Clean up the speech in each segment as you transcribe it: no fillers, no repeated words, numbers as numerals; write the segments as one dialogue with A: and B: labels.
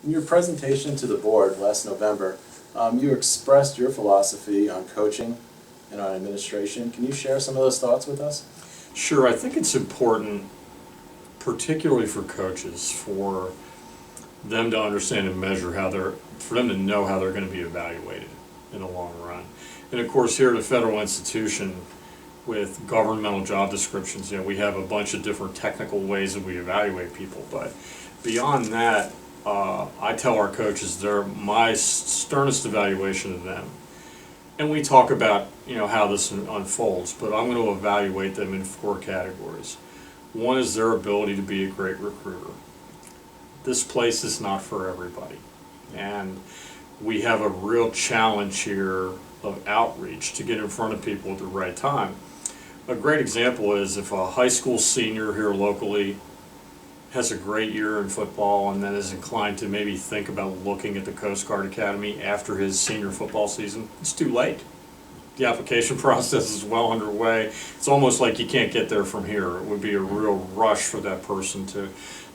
A: In your presentation to the board last November, you expressed your philosophy on coaching and on administration. Can you share some of those thoughts with us?
B: Sure, I think it's important, particularly for coaches, for them to understand and measure for them to know how they're going to be evaluated in the long run. And of course, here at a federal institution with governmental job descriptions, we have a bunch of different technical ways that we evaluate people. But beyond that, I tell our coaches they're my sternest evaluation of them. And we talk about how this unfolds, but I'm going to evaluate them in 4 categories. One is their ability to be a great recruiter. This place is not for everybody, and we have a real challenge here of outreach to get in front of people at the right time. A great example is if a high school senior here locally has a great year in football and then is inclined to maybe think about looking at the Coast Guard Academy after his senior football season, it's too late. The application process is well underway. It's almost like you can't get there from here. It would be a real rush for that person to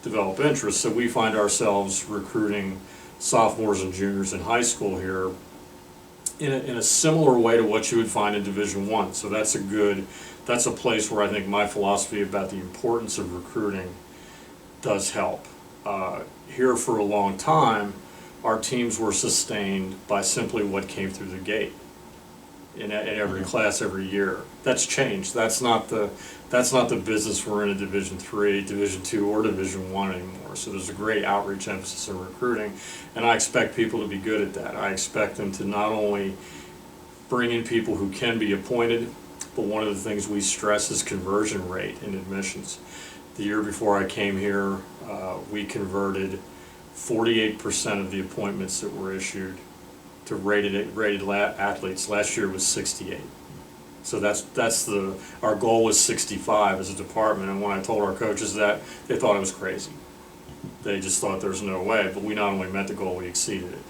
B: develop interest. So we find ourselves recruiting sophomores and juniors in high school here in a similar way to what you would find in Division I. So that's a place where I think my philosophy about the importance of recruiting does help. Here for a long time, our teams were sustained by simply what came through the gate in every class every year. That's changed. That's not the business we're in a Division III, Division II, or Division I anymore. So there's a great outreach emphasis in recruiting, and I expect people to be good at that. I expect them to not only bring in people who can be appointed, but one of the things we stress is conversion rate in admissions. The year before I came here, we converted 48% of the appointments that were issued to rated athletes. Last year was 68. So our goal was 65 as a department, and when I told our coaches that, they thought it was crazy. They just thought there's no way, but we not only met the goal, we exceeded it.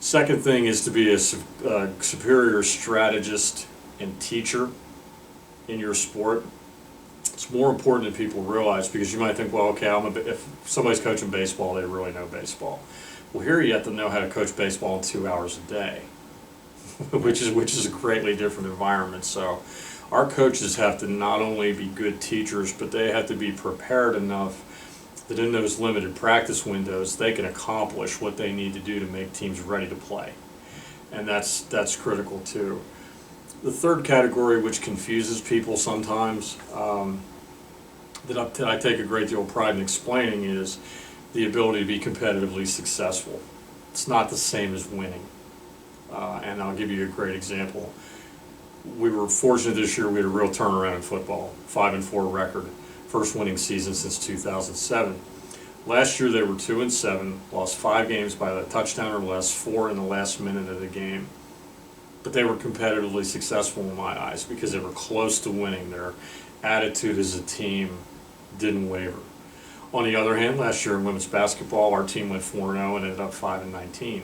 B: Second thing is to be a superior strategist and teacher in your sport. It's more important than people realize, because you might think, well, okay, if somebody's coaching baseball, they really know baseball. Well, here you have to know how to coach baseball in 2 hours a day, which is a greatly different environment. So our coaches have to not only be good teachers, but they have to be prepared enough that in those limited practice windows, they can accomplish what they need to do to make teams ready to play. And that's critical too. The third category, which confuses people sometimes, that I take a great deal of pride in explaining, is the ability to be competitively successful. It's not the same as winning. And I'll give you a great example. We were fortunate this year, we had a real turnaround in football, 5-4 record, first winning season since 2007. Last year they were 2-7, lost 5 games by a touchdown or less, 4 in the last minute of the game. But they were competitively successful in my eyes because they were close to winning. Their attitude as a team didn't waver. On the other hand, last year in women's basketball, our team went 4-0 and ended up 5-19.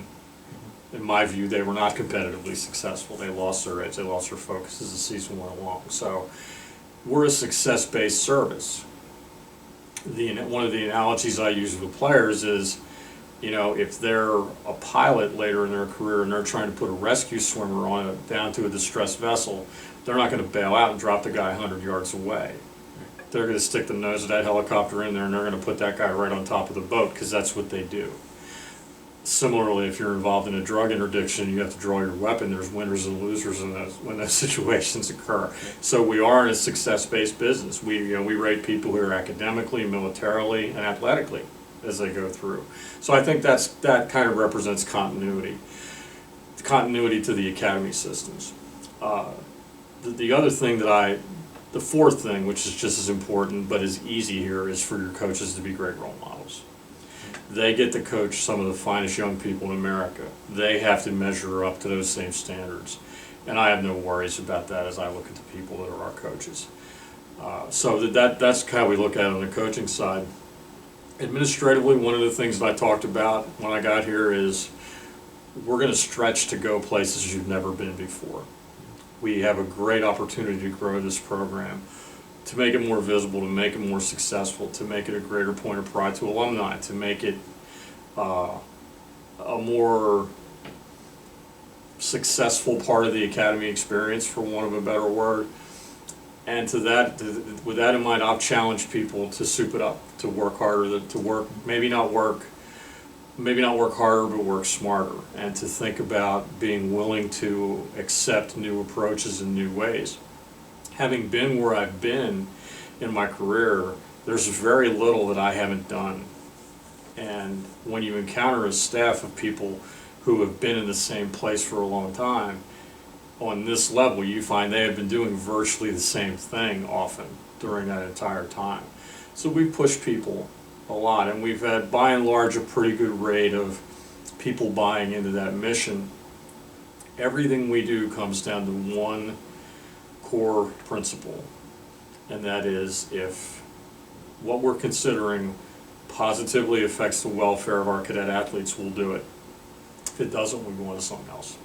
B: In my view, they were not competitively successful. They lost their edge. They lost their focus as the season went along. So we're a success-based service. One of the analogies I use with players is, if they're a pilot later in their career and they're trying to put a rescue swimmer down to a distressed vessel, they're not going to bail out and drop the guy 100 yards away. They're going to stick the nose of that helicopter in there and they're going to put that guy right on top of the boat, because that's what they do. Similarly, if you're involved in a drug interdiction, you have to draw your weapon. There's winners and losers when those situations occur. So we are in a success-based business. We rate people who are academically, militarily, and athletically as they go through. So I think that kind of represents continuity to the academy systems. The other thing the fourth thing, which is just as important but is easy here, is for your coaches to be great role models. They get to coach some of the finest young people in America. They have to measure up to those same standards. And I have no worries about that as I look at the people that are our coaches. So that's how we look at it on the coaching side. Administratively, one of the things that I talked about when I got here is we're going to stretch to go places you've never been before. We have a great opportunity to grow this program, to make it more visible, to make it more successful, to make it a greater point of pride to alumni, to make it a more successful part of the academy experience, for want of a better word. And with that in mind, I've challenged people to soup it up, to work harder, to work, maybe not work harder, but work smarter, and to think about being willing to accept new approaches and new ways. Having been where I've been in my career, there's very little that I haven't done. And when you encounter a staff of people who have been in the same place for a long time, on this level, you find they have been doing virtually the same thing often during that entire time. So we push people a lot, and we've had, by and large, a pretty good rate of people buying into that mission. Everything we do comes down to one core principle, and that is, if what we're considering positively affects the welfare of our cadet athletes, we'll do it. If it doesn't, we go on to something else.